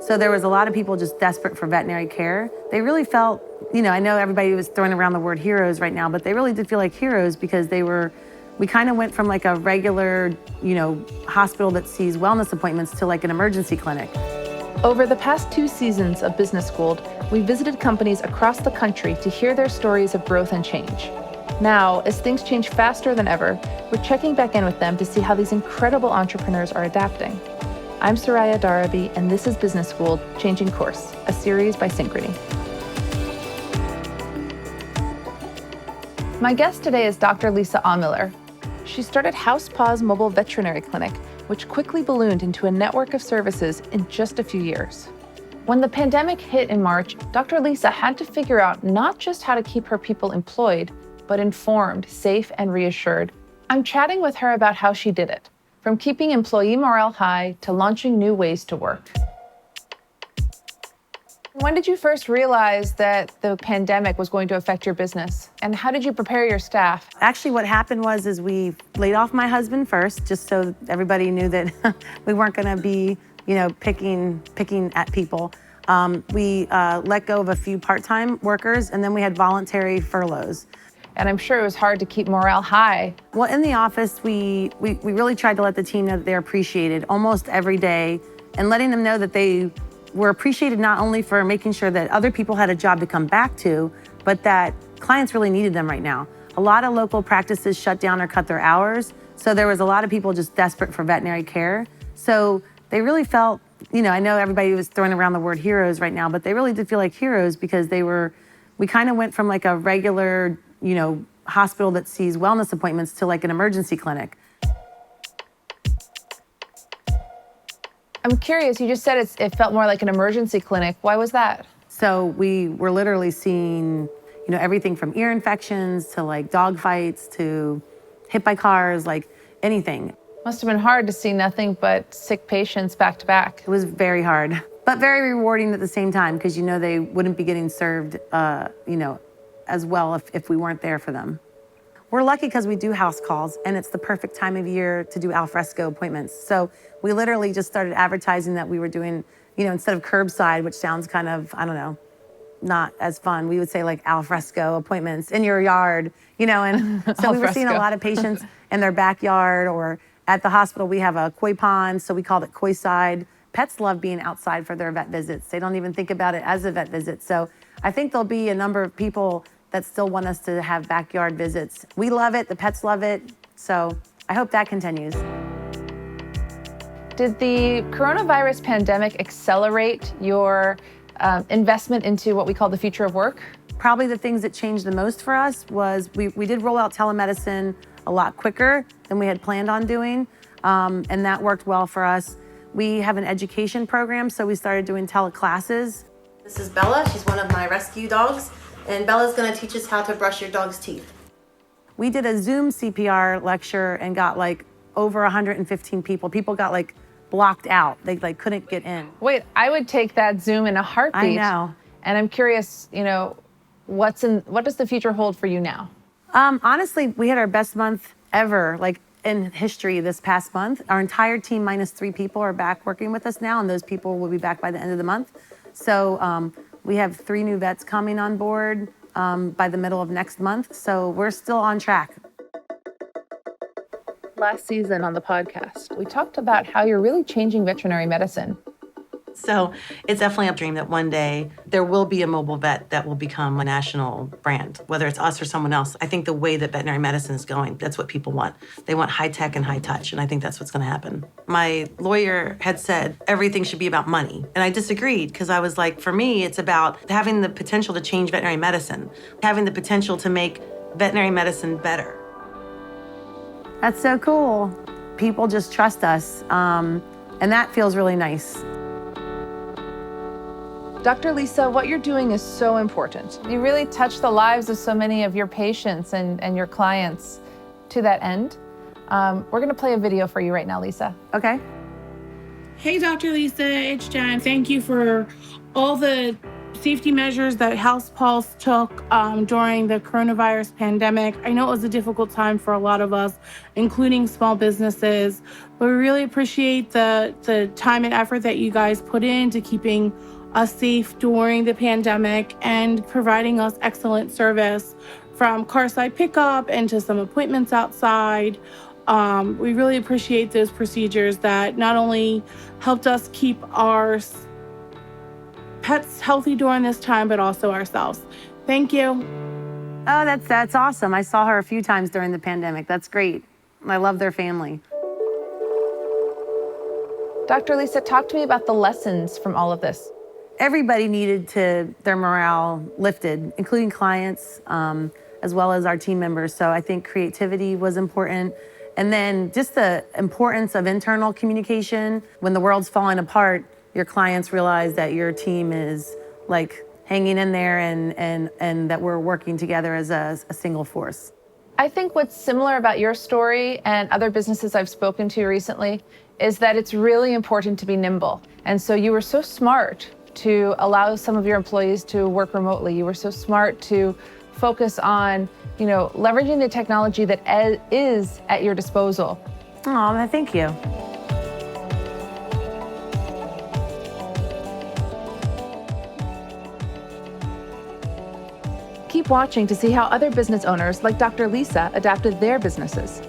So there was a lot of people just desperate for veterinary care. They really felt, I know everybody was throwing around the word heroes right now, but they really did feel like heroes because we kind of went from like a regular, hospital that sees wellness appointments to like an emergency clinic. Over the past 2 seasons of Business Schooled, we visited companies across the country to hear their stories of growth and change. Now, as things change faster than ever, we're checking back in with them to see how these incredible entrepreneurs are adapting. I'm Soraya Darabi, and this is Business Schooled, Changing Course, a series by Synchrony. My guest today is Dr. Lisa Aumiller. She started HousePaws Mobile Veterinary Clinic, which quickly ballooned into a network of services in just a few years. When the pandemic hit in March, Dr. Lisa had to figure out not just how to keep her people employed, but informed, safe, and reassured. I'm chatting with her about how she did it, from keeping employee morale high to launching new ways to work. When did you first realize that the pandemic was going to affect your business? And how did you prepare your staff? Actually, what happened was we laid off my husband first, just so everybody knew that we weren't gonna be, picking at people. We let go of a few part-time workers, and then we had voluntary furloughs. And I'm sure it was hard to keep morale high. Well, in the office, we really tried to let the team know that they're appreciated almost every day, and letting them know that they were appreciated not only for making sure that other people had a job to come back to, but that clients really needed them right now. A lot of local practices shut down or cut their hours, so there was a lot of people just desperate for veterinary care. So they really felt, I know everybody was throwing around the word heroes right now, but they really did feel like heroes because we kind of went from like a regular, hospital that sees wellness appointments to like an emergency clinic. I'm curious, you just said it felt more like an emergency clinic. Why was that? So we were literally seeing, everything from ear infections to like dog fights to hit by cars, like anything. Must have been hard to see nothing but sick patients back to back. It was very hard, but very rewarding at the same time because they wouldn't be getting served, as well if we weren't there for them. We're lucky because we do house calls, and it's the perfect time of year to do al fresco appointments. So we literally just started advertising that we were doing, instead of curbside, which sounds kind of, not as fun, we would say like al fresco appointments in your yard, and so we were seeing a lot of patients in their backyard, or at the hospital we have a koi pond, so we called it koi side. Pets love being outside for their vet visits. They don't even think about it as a vet visit. So I think there'll be a number of people that still want us to have backyard visits. We love it, the pets love it, so I hope that continues. Did the coronavirus pandemic accelerate your investment into what we call the future of work? Probably the things that changed the most for us was we did roll out telemedicine a lot quicker than we had planned on doing, and that worked well for us. We have an education program, so we started doing teleclasses. This is Bella, she's one of my rescue dogs. And Bella's gonna teach us how to brush your dog's teeth. We did a Zoom CPR lecture and got like over 115 people. People got like blocked out. They like couldn't get in. Wait, I would take that Zoom in a heartbeat. I know. And I'm curious, what does the future hold for you now? Honestly, we had our best month ever, like in history this past month. Our entire team minus 3 people are back working with us now, and those people will be back by the end of the month. So we have 3 new vets coming on board by the middle of next month, so we're still on track. Last season on the podcast, we talked about how you're really changing veterinary medicine. So it's definitely a dream that one day there will be a mobile vet that will become a national brand, whether it's us or someone else. I think the way that veterinary medicine is going, that's what people want. They want high tech and high touch, and I think that's what's going to happen. My lawyer had said everything should be about money, and I disagreed because I was like, for me, it's about having the potential to change veterinary medicine, having the potential to make veterinary medicine better. That's so cool. People just trust us, and that feels really nice. Dr. Lisa, what you're doing is so important. You really touch the lives of so many of your patients and your clients to that end. We're gonna play a video for you right now, Lisa. Okay. Hey, Dr. Lisa, it's Jen. Thank you for all the safety measures that HousePaws took during the coronavirus pandemic. I know it was a difficult time for a lot of us, including small businesses, but we really appreciate the time and effort that you guys put into keeping us safe during the pandemic and providing us excellent service from carside pickup and to some appointments outside. We really appreciate those procedures that not only helped us keep our pets healthy during this time, but also ourselves. Thank you. Oh, that's awesome. I saw her a few times during the pandemic. That's great. I love their family. Dr. Lisa, talk to me about the lessons from all of this. Everybody needed their morale lifted, including clients, as well as our team members. So I think creativity was important. And then just the importance of internal communication. When the world's falling apart, your clients realize that your team is like hanging in there and that we're working together as a single force. I think what's similar about your story and other businesses I've spoken to recently is that it's really important to be nimble. And so you were so smart to allow some of your employees to work remotely. You were so smart to focus on, leveraging the technology that is at your disposal. Oh, thank you. Keep watching to see how other business owners like Dr. Lisa adapted their businesses.